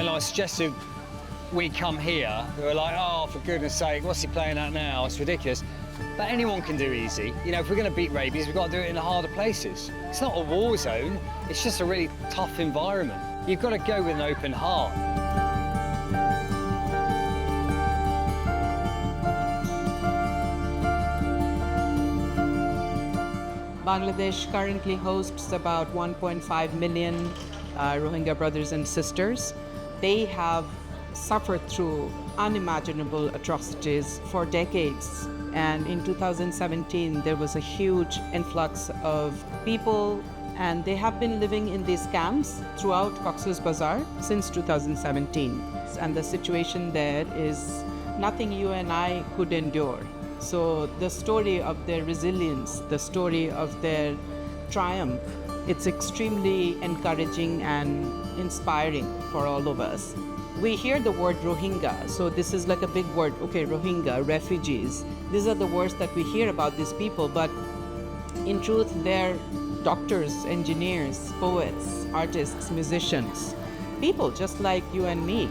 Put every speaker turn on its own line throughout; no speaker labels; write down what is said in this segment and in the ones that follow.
And I suggested we come here. They were like, oh, for goodness sake, what's he playing at now? It's ridiculous. But anyone can do easy. You know, if we're going to beat rabies, we've got to do it in the harder places. It's not a war zone. It's just a really tough environment. You've got to go with an open heart.
Bangladesh currently hosts about 1.5 million Rohingya brothers and sisters. They have suffered through unimaginable atrocities for decades. And in 2017, there was a huge influx of people, and they have been living in these camps throughout Cox's Bazar since 2017. And the situation there is nothing you and I could endure. So the story of their resilience, the story of their triumph, it's extremely encouraging and inspiring for all of us. We hear the word Rohingya, so this is like a big word. Okay, Rohingya, refugees. These are the words that we hear about these people, but in truth, they're doctors, engineers, poets, artists, musicians, people just like you and me.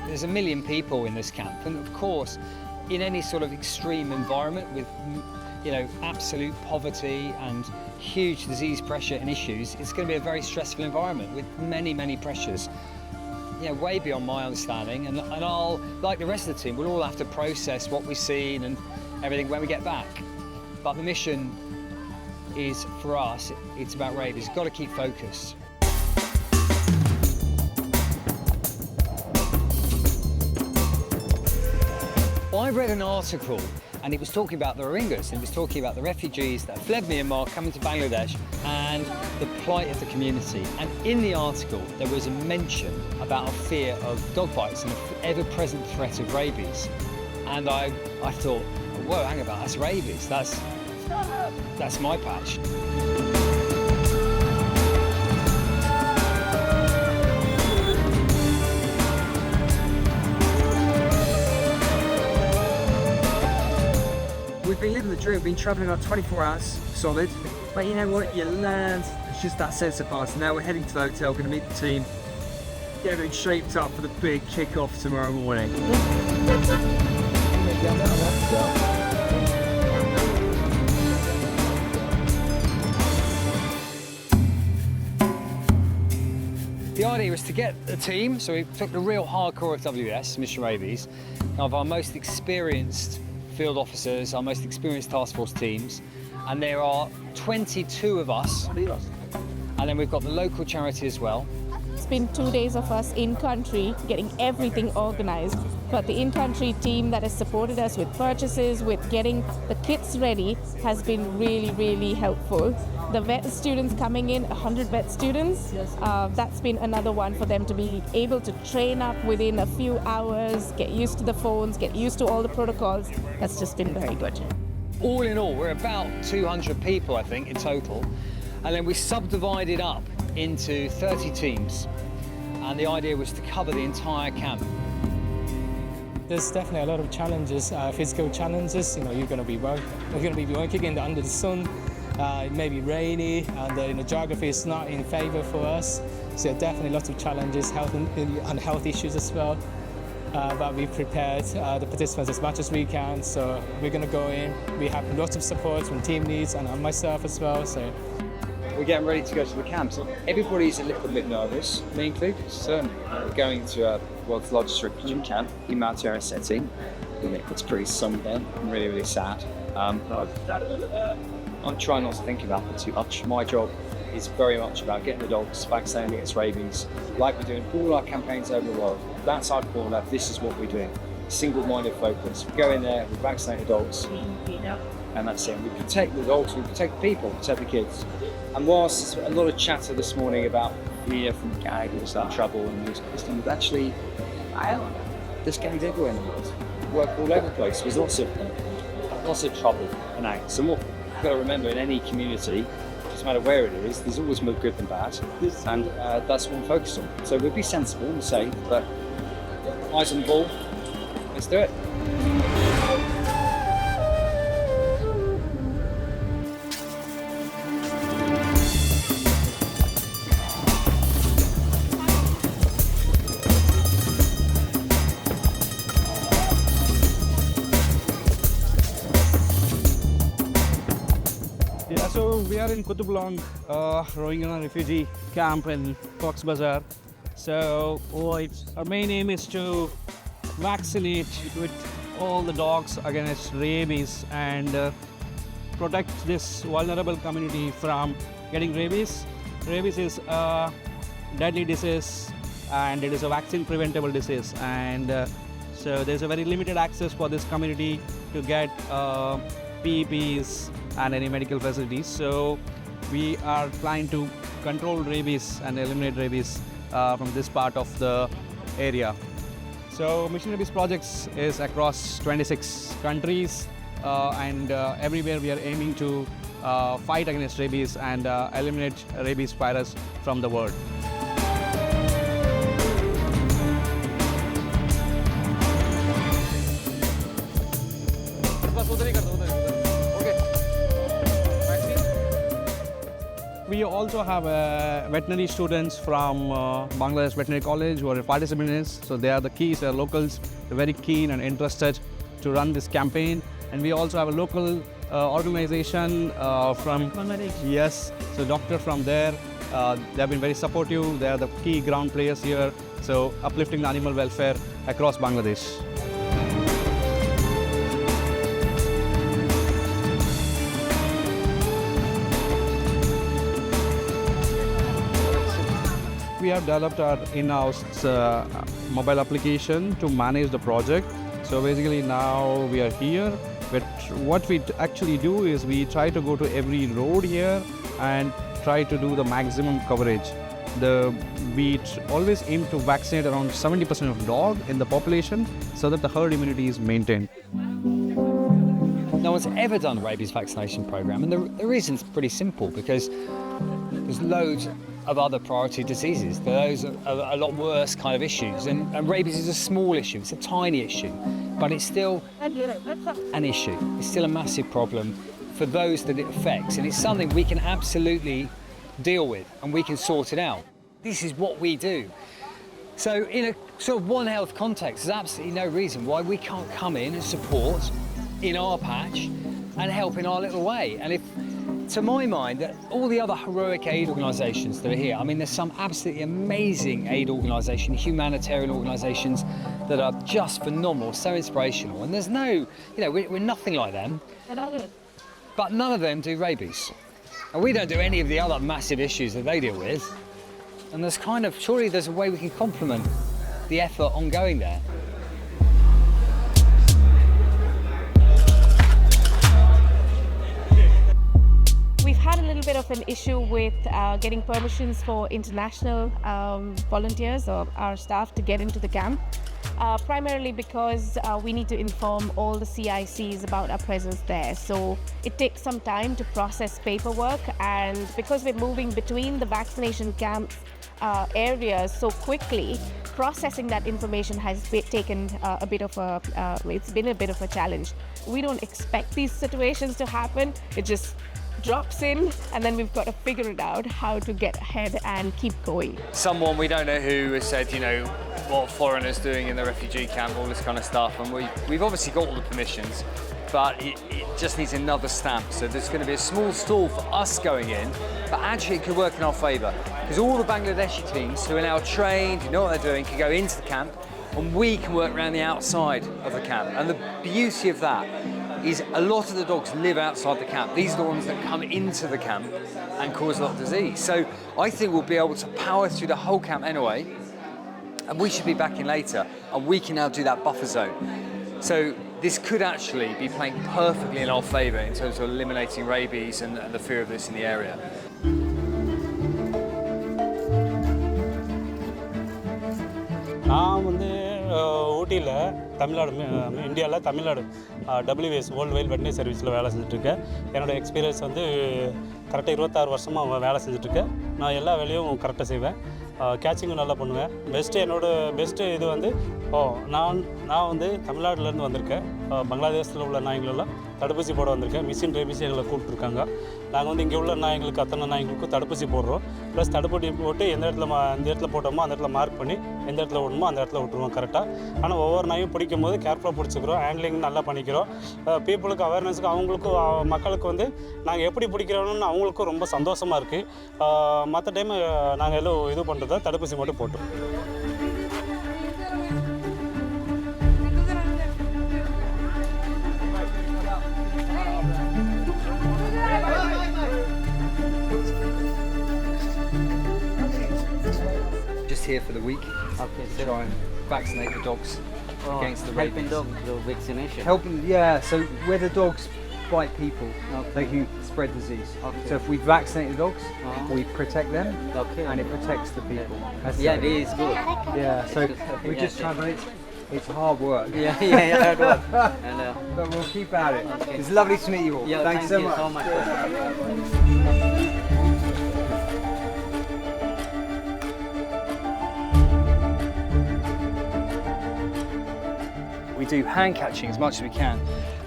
There's 1 million people in this camp, and of course, in any sort of extreme environment with, you know, absolute poverty and huge disease pressure and issues, it's going to be a very stressful environment with many, many pressures. You know, way beyond my understanding, and I'll, like the rest of the team, we'll all have to process what we've seen and everything when we get back. But the mission is, for us, it's about rabies. We've got to keep focused. I read an article and it was talking about the Rohingyas, and it was talking about the refugees that fled Myanmar coming to Bangladesh and the plight of the community. And in the article there was a mention about a fear of dog bites and the ever-present threat of rabies. And I thought, whoa, hang about, that's rabies, that's my patch.
We've been living the dream, we've been travelling like 24 hours, solid. But you know what, you learn, it's just that sense of pass. Now we're heading to the hotel, going to meet the team, getting shaped up for the big kick-off tomorrow morning.
The idea was to get a team, so we took the real hardcore of WS, Mission Rabies, of our most experienced field officers, our most experienced task force teams, and there are 22 of us, and then we've got the local charity as well.
It's been 2 days of us in country getting everything organized, but the in-country team that has supported us with purchases, with getting the kits ready, has been really, really helpful. The vet students coming in, 100 vet students, that's been another one for them to be able to train up within a few hours, get used to the phones, get used to all the protocols. That's just been very good.
All in all, we're about 200 people, I think, in total. And then we subdivided up into 30 teams. And the idea was to cover the entire camp.
There's definitely a lot of challenges, physical challenges. You know, you're going to be working under the sun. It may be rainy, and the geography is not in favour for us. So definitely lots of challenges, health and health issues as well. But we've prepared the participants as much as we can. So we're going to go in. We have lots of support from team leads and myself as well. So
we're getting ready to go to the camp. So everybody's a little bit nervous, me included. Certainly, we're going to world's largest refugee camp in Mount setting. It's pretty sunny. I'm really, really sad. I'm trying not to think about it too much. My job is very much about getting the dogs vaccinated against rabies, like we're doing all our campaigns over the world. That's our corner, this is what we're doing. Single-minded focus. We go in there, we vaccinate the dogs, and that's it. We protect the dogs, we protect the people, protect the kids. And whilst a lot of chatter this morning about fear from gangs and trouble and these things, actually, there's gangs everywhere in the world. Work all over the place. There's lots of trouble and angst. And what you've got to remember, in any community, no matter where it is, there's always more good than bad, and that's what I'm focused on. So we'll be sensible and safe, but eyes on the ball, let's do it.
are in Kutupalong Rohingya Refugee Camp in Bazar. So our main aim is to vaccinate with all the dogs against rabies and protect this vulnerable community from getting rabies. Rabies is a deadly disease and it is a vaccine preventable disease, and so there's a very limited access for this community to get PEPs and any medical facilities. So we are trying to control rabies and eliminate rabies from this part of the area. So Mission Rabies projects is across 26 countries and everywhere we are aiming to fight against rabies and eliminate rabies virus from the world. We also have veterinary students from Bangladesh Veterinary College who are participating in this. So they are the keys, they are locals, they're very keen and interested to run this campaign. And we also have a local organization from Bangladesh. Yes, so doctor from there. They have been very supportive. They are the key ground players here. So uplifting the animal welfare across Bangladesh. We have developed our in-house mobile application to manage the project. So basically now we are here, but what we actually do is we try to go to every road here and try to do the maximum coverage. We always aim to vaccinate around 70% of dog in the population so that the herd immunity is maintained.
No one's ever done a rabies vaccination program, and the reason's pretty simple, because there's loads of other priority diseases. Those are a lot worse kind of issues, and rabies is a small issue, it's a tiny issue, but it's still an issue. It's still a massive problem for those that it affects, and it's something we can absolutely deal with and we can sort it out. This is what we do. So in a sort of One Health context, there's absolutely no reason why we can't come in and support in our patch and help in our little way. And if, to my mind, that all the other heroic aid organisations that are here, I mean, there's some absolutely amazing aid organisations, humanitarian organisations that are just phenomenal, so inspirational. And there's no, we're nothing like them, but none of them do rabies. And we don't do any of the other massive issues that they deal with. And there's surely there's a way we can complement the effort ongoing there.
We've had a little bit of an issue with getting permissions for international volunteers or our staff to get into the camp, primarily because we need to inform all the CICs about our presence there. So it takes some time to process paperwork, and because we're moving between the vaccination camp areas so quickly, processing that information has taken a bit of it's been a bit of a challenge. We don't expect these situations to happen. It just drops in, and then we've got to figure it out how to get ahead and keep going.
Someone we don't know who has said, what foreigners doing in the refugee camp, all this kind of stuff, and we've obviously got all the permissions, but it just needs another stamp. So there's going to be a small stall for us going in, but actually it could work in our favour, because all the Bangladeshi teams who are now trained, who know what they're doing, can go into the camp, and we can work around the outside of the camp. And the beauty of that is a lot of the dogs live outside the camp. These are the ones that come into the camp and cause a lot of disease. So I think we'll be able to power through the whole camp anyway, and we should be back in later, and we can now do that buffer zone. So this could actually be playing perfectly in our favour in terms of eliminating rabies and the fear of this in the area.
நான் ஊட்டியில் இந்தியாவில் Tamil Nadu WS world wild veterinary சர்வீஸில் வேலை செஞ்சுட்ருக்கேன். என்னோடய experience கரெக்டாக 26 வருஷமாக வேலை செஞ்சுட்ருக்கேன். நான் எல்லா வேலையும் கரெக்டாக செய்வேன். கேட்சிங்கும் நல்லா பண்ணுவேன். பெஸ்ட்டு இது நான் தமிழ்நாட்டிலேருந்து வந்திருக்கேன். பங்களாதேஷில் உள்ள நாய்களெல்லாம் தடுப்பூசி போட வந்திருக்கேன். மிஷின் ரேபிஸ் எங்களை கூப்பிட்டுருக்காங்க. நாங்கள் வந்து இங்கே உள்ள நாய்களுக்கு அத்தனை நாய்களுக்கும் தடுப்பூசி போடுறோம். ப்ளஸ் தடுப்பூசி போட்டு எந்த இடத்துல போட்டோமோ அந்த இடத்துல மார்க் பண்ணி எந்த இடத்துல விடணுமோ அந்த இடத்துல விட்டுருவோம் கரெக்டாக. ஆனால் ஒவ்வொரு நாயும் பிடிக்கும் போது கேர்ஃபுல்லாக பிடிச்சிக்கிறோம், ஹேண்ட்லிங் நல்லா பண்ணிக்கிறோம். பீப்புளுக்கு அவேர்னஸுக்கு அவங்களுக்கும் மக்களுக்கு வந்து நாங்கள் எப்படி பிடிக்கிறோன்னு அவங்களுக்கும் ரொம்ப சந்தோஷமாக இருக்குது. மற்ற டைம் நாங்கள் எல்லாம் இது பண்ணுறதா தடுப்பூசி மட்டும் போட்டுருவோம்.
Just here for the week.
Okay,
To try and vaccinate the dogs against the
helping
rabies.
dogs through vaccination.
Helping, yeah. So where the dogs bite people, they can spread disease.
Okay.
So if we vaccinate the dogs, we protect them,
Okay.
and it protects the people. That's
Yeah,
it.
this is good.
Yeah. So we just try, but it's hard work.
Yeah, hard work. And
But we'll keep at it. It's lovely to meet you all.
yeah,
Thanks
thank
so
you
much.
so much.
We do hand catching as much as we can,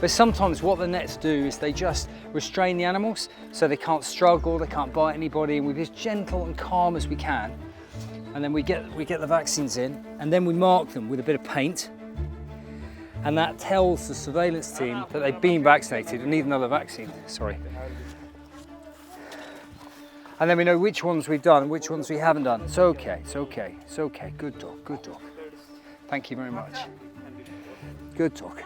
but sometimes what the nets do is they just restrain the animals so they can't struggle, they can't bite anybody, and we're as gentle and calm as we can. And then we get the vaccines in, and then we mark them with a bit of paint, and that tells the surveillance team that they've been vaccinated and need another vaccine. Sorry. And then we know which ones we've done and which ones we haven't done. It's okay, it's okay, it's okay. Good dog, good dog. Thank you very much. Good dog.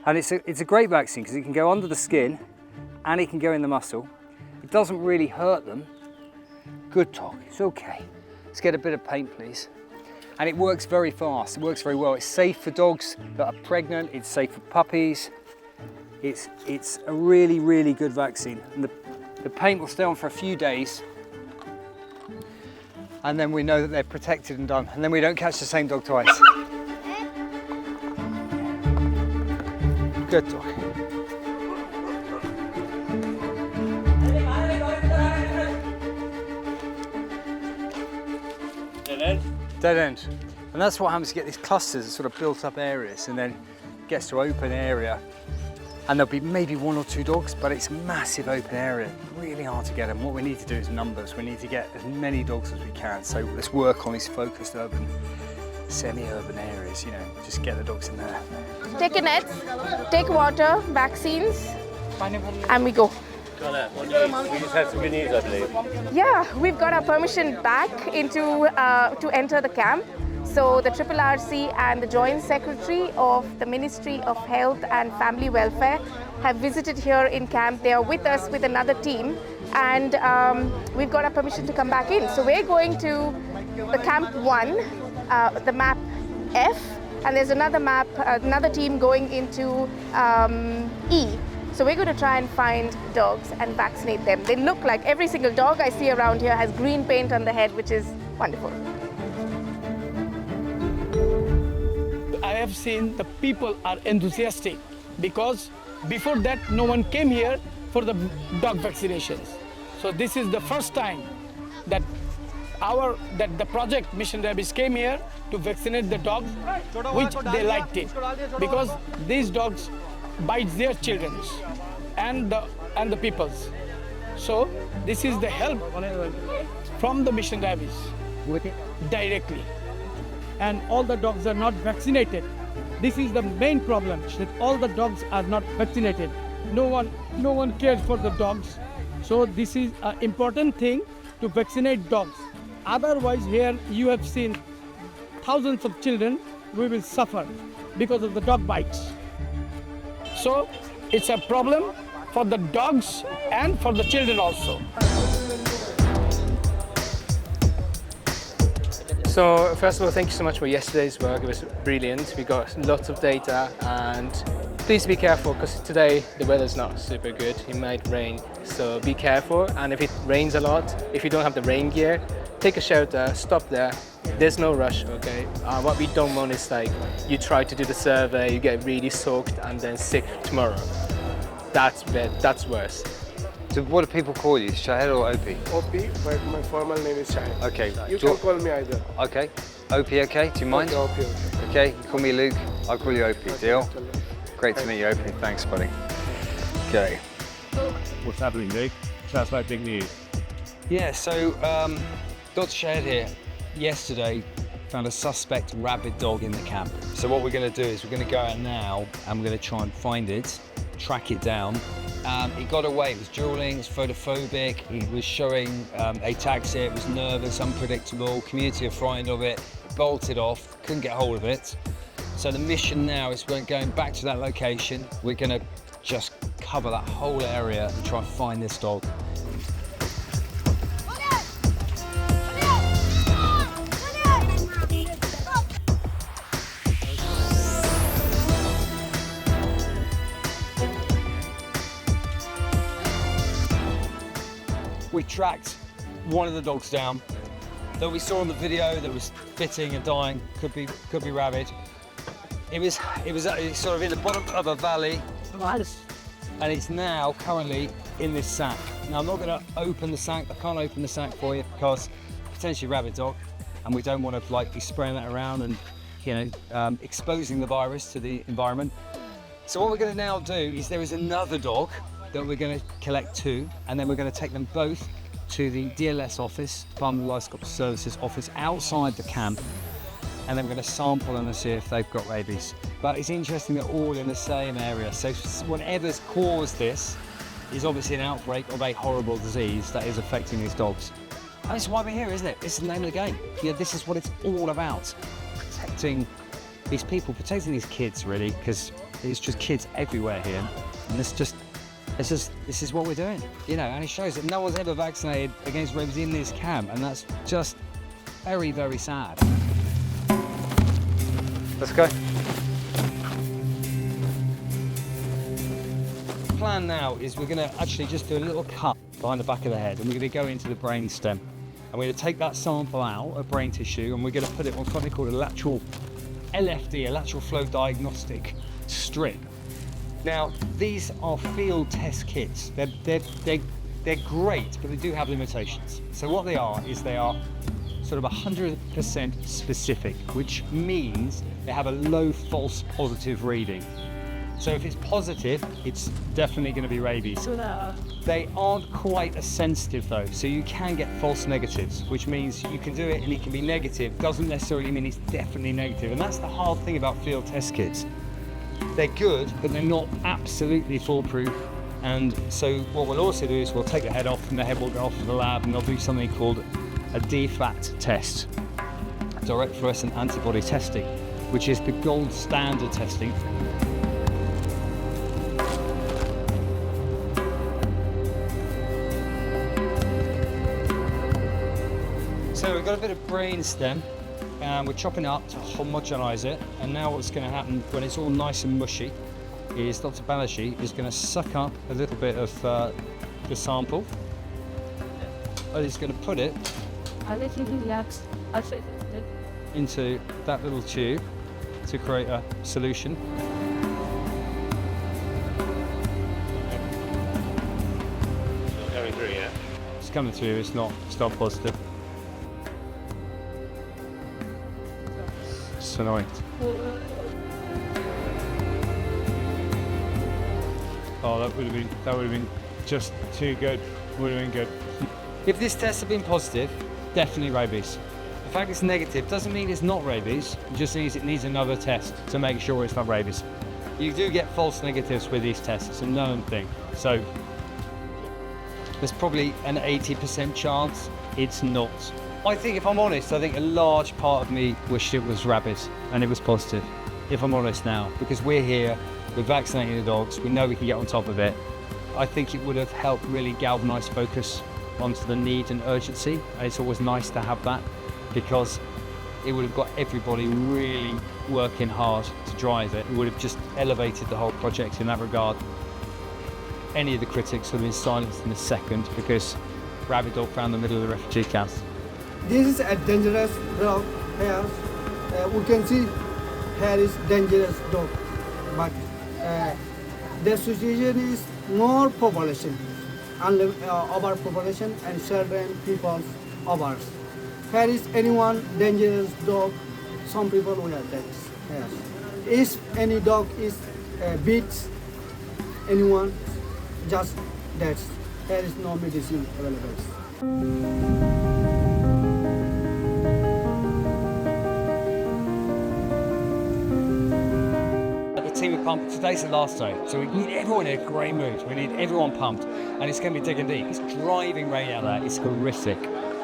And it's a great vaccine because it can go under the skin and it can go in the muscle. It doesn't really hurt them. Good dog, it's okay. Let's get a bit of paint, please. And it works very fast, it works very well. It's safe for dogs that are pregnant, it's safe for puppies. It's a really, really good vaccine. And the paint will stay on for a few days, and then we know that they're protected and done, and then we don't catch the same dog twice. Good dog. Dead end. And that's what happens to get these clusters of sort of built up areas, and then it gets to open area. And there'll be maybe one or two dogs, but it's a massive open area. Really hard to get them. What we need to do is numbers. We need to get as many dogs as we can. So let's work on these focused urban, semi-urban areas, you know, just get the dogs in there.
Take a net, take water, vaccines, and we go.
We just have souvenirs, I believe.
Yeah, we've got our permission back to enter the camp. So the RRRC and the Joint Secretary of the Ministry of Health and Family Welfare have visited here in camp. They are with us with another team, and we've got our permission to come back in. So we're going to the Camp 1, the map F, and there's another map, another team going into E. So we're going to try and find dogs and vaccinate them. They look like every single dog I see around here has green paint on the head, which is wonderful.
I have seen the people are enthusiastic because before that no one came here for the dog vaccinations. So this is the first time that the project Mission Rabies came here to vaccinate the dogs, which they liked it because these dogs bite their children and the peoples. So this is the help from the Mission Rabies directly. And all the dogs are not vaccinated. This is the main problem, that all the dogs are not vaccinated. No one cares for the dogs. So this is an important thing to vaccinate dogs. Otherwise here you have seen thousands of children will suffer because of the dog bites. So it's a problem for the dogs and for the children also.
So first of all, thank you so much for yesterday's work. It was brilliant. We got lots of data, and please be careful because today the weather's not super good. It might rain, so be careful. And if it rains a lot, if you don't have the rain gear, take a shelter, stop there. There's no rush, okay? What we don't want is like you try to do the survey, you get really soaked and then sick tomorrow. That's bad, that's worse.
So what do people call you, Shahid or OP?
OP, but my formal name is Shahid.
Okay.
You can call me either.
Okay. OP, okay? Do you mind?
Okay, OP, okay.
Okay, you call me Luke, I'll call you OP, deal?
Great to meet you, Opie. Thanks, buddy. Okay.
What's happening, Nick? Sounds like big news.
Yeah, so Dodds shared here yesterday found a suspect rabid dog in the camp. So what we're going to do is we're going to go out now and we're going to try and find it, track it down. It got away, it was drooling, it was photophobic, it was showing ataxia, it was nervous, unpredictable, community are frightened of it, bolted off, couldn't get hold of it. So the mission now is we're going back to that location. We're going to just cover that whole area and try and find this dog. We tracked one of the dogs down that we saw on the video that was fitting and dying, could be rabid. It was sort of in the bottom of a valley, and it's now currently in this sack. Now I'm not going to open the sack. I can't open the sack for you because potentially rabid dog, and we don't want to like be spraying that around and exposing the virus to the environment. So what we're going to now do is there is another dog that we're going to collect two, and then we're going to take them both to the DLS office, Department of Livestock Services office outside the camp, and then we're going to sample them and see if they've got rabies. But it's interesting they're all in the same area, so whatever's caused this is obviously an outbreak of a horrible disease that is affecting these dogs. And that's why we're here, isn't it? This is the name of the game. Yeah, this is what it's all about. Protecting these people, protecting these kids really, because it's just kids everywhere here. And this is what we're doing, and it shows that no one's ever vaccinated against rabies in this camp, and that's just very, very sad. Let's go. The plan now is we're going to actually just do a little cut behind the back of the head, and we're going to go into the brain stem, and we're going to take that sample out of brain tissue, and we're going to put it on something called a lateral LFD, a lateral flow diagnostic strip. Now, these are field test kits. They're great, but they do have limitations. So what they are is they are sort of 100% specific, which means they have a low false positive reading. So if it's positive, it's definitely going to be rabies. They aren't quite as sensitive though, so you can get false negatives, which means you can do it and it can be negative. Doesn't necessarily mean it's definitely negative, and that's the hard thing about field test kits. They're good, but they're not absolutely foolproof. And so what we'll also do is we'll take the head off, and the head will go off to the lab, and they'll do something called a DFAT test, direct fluorescent antibody testing, which is the gold standard testing. So we've got a bit of brain stem, and we're chopping it up to homogenize it. And now what's going to happen when it's all nice and mushy is Dr. Balaji is going to suck up a little bit of the sample, and he's going to put it into that little tube to create a solution.
Coming through, yeah?
It's coming through, it's not positive. It's annoying. Oh, that would have been just too good. Would have been good. If this test had been positive, definitely rabies. The fact it's negative doesn't mean it's not rabies. It just means it needs another test to make sure it's not rabies. You do get false negatives with these tests. It's a known thing. So there's probably an 80% chance it's not. I think, if I'm honest, I think a large part of me wished it was rabies and it was positive, if I'm honest now, because we're here, we're vaccinating the dogs, we know we can get on top of it. I think it would have helped really galvanise focus onto the need and urgency, and it's always nice to have that, because it would have got everybody really working hard to drive it. It would have just elevated the whole project in that regard. Any of the critics would have been silenced in a second, because rabid dog found in the middle of the refugee camps.
This is a dangerous dog here. We can see here is dangerous dog, but the situation is more population, overpopulation, and certain people over. Here is anyone dangerous dog, some people will attack. Yes. If any dog is beats anyone, just that there is no medicine available.
The team are pumped. Today's the last day, so we need everyone in a great mood. We need everyone pumped, and it's going to be digging deep. It's driving rain out there. It's horrific.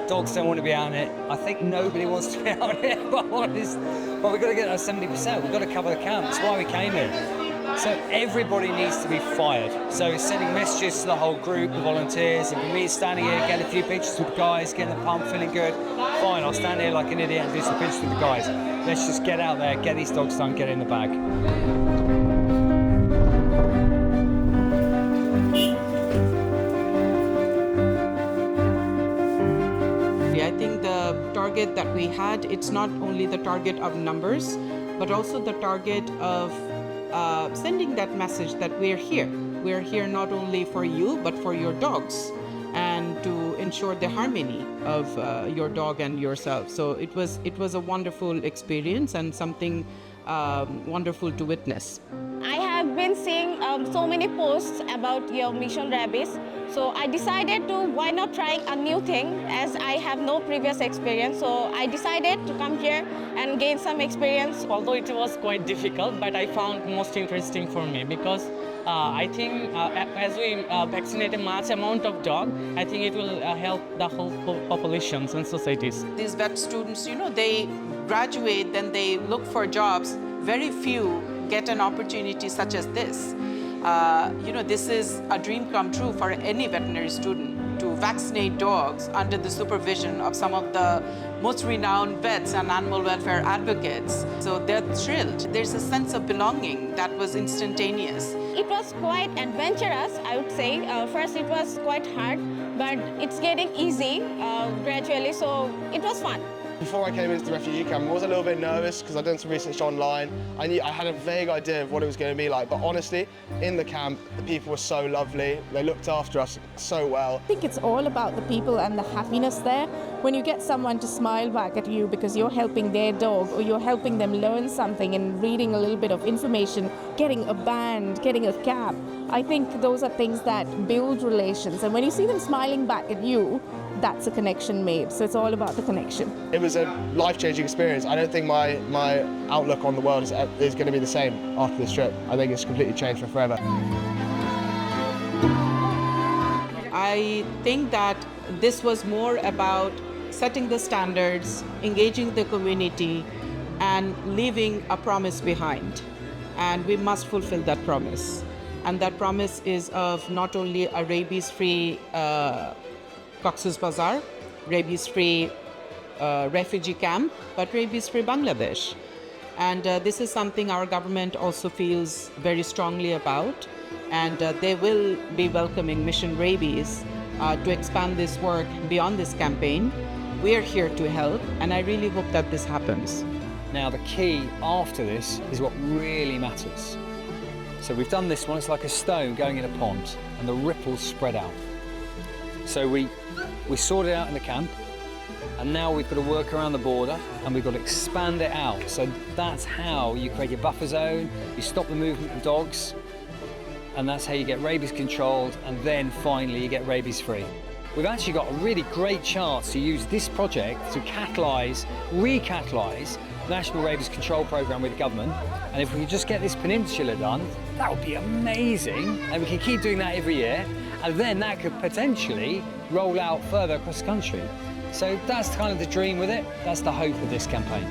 Dogs don't want to be out in it. I think nobody wants to be out in it, but honest. But we've got to get that 70%. We've got to cover the camp. That's why we came here. So everybody needs to be fired. So sending messages to the whole group, the volunteers. If me standing here, get a few pictures with the guys, getting the pump, feeling good, fine. I'll stand here like an idiot and do some pictures with the guys. Let's just get out there, get these dogs done, get in the bag.
I think the target that we had, it's not only the target of numbers, but also the target of sending that message that we're here. We're here not only for you, but for your dogs, and to ensure the harmony of your dog and yourself. So it was a wonderful experience and something wonderful to witness.
I have been seeing so many posts about your mission Rabies. So I decided to, why not trying a new thing, as I have no previous experience. So I decided to come here and gain some experience.
Although it was quite difficult, but I found most interesting for me because I think as we vaccinate a much amount of dog, I think it will help the whole populations and societies.
These vet students, they graduate, then they look for jobs. Very few get an opportunity such as this. This is a dream come true for any veterinary student to vaccinate dogs under the supervision of some of the most renowned vets and animal welfare advocates. So they're thrilled. There's a sense of belonging that was instantaneous.
It was quite adventurous, I would say. First it was quite hard, but it's getting easy gradually, so it was fun.
Before I came into the refugee camp, I was a little bit nervous because I'd done some research online. I had a vague idea of what it was going to be like, but honestly, in the camp, the people were so lovely. They looked after us so well.
I think it's all about the people and the happiness there. When you get someone to smile back at you because you're helping their dog, or you're helping them learn something and reading a little bit of information, getting a band, getting a cap, I think those are things that build relations. And when you see them smiling back at you, that's a connection made. So it's all about the connection.
It was a life-changing experience. I don't think my outlook on the world is going to be the same after this trip. I think it's completely changed for forever.
I think that this was more about setting the standards, engaging the community, and leaving a promise behind. And we must fulfill that promise. And that promise is of not only a rabies-free Cox's Bazar, rabies-free refugee camp, but rabies-free Bangladesh. And this is something our government also feels very strongly about, and they will be welcoming Mission Rabies to expand this work beyond this campaign. We are here to help, and I really hope that this happens.
Now the key after this is what really matters. So we've done this one, it's like a stone going in a pond, and the ripples spread out. So we sorted it out in the camp, and now we've got to work around the border and we've got to expand it out. So that's how you create your buffer zone, you stop the movement of dogs, and that's how you get rabies controlled, and then finally you get rabies free. We've actually got a really great chance to use this project to recatalyse the National Rabies Control Programme with the government, and if we could just get this peninsula done, that would be amazing, and we can keep doing that every year, and then that could potentially roll out further across the country. So that's kind of the dream with it. That's the hope of this campaign.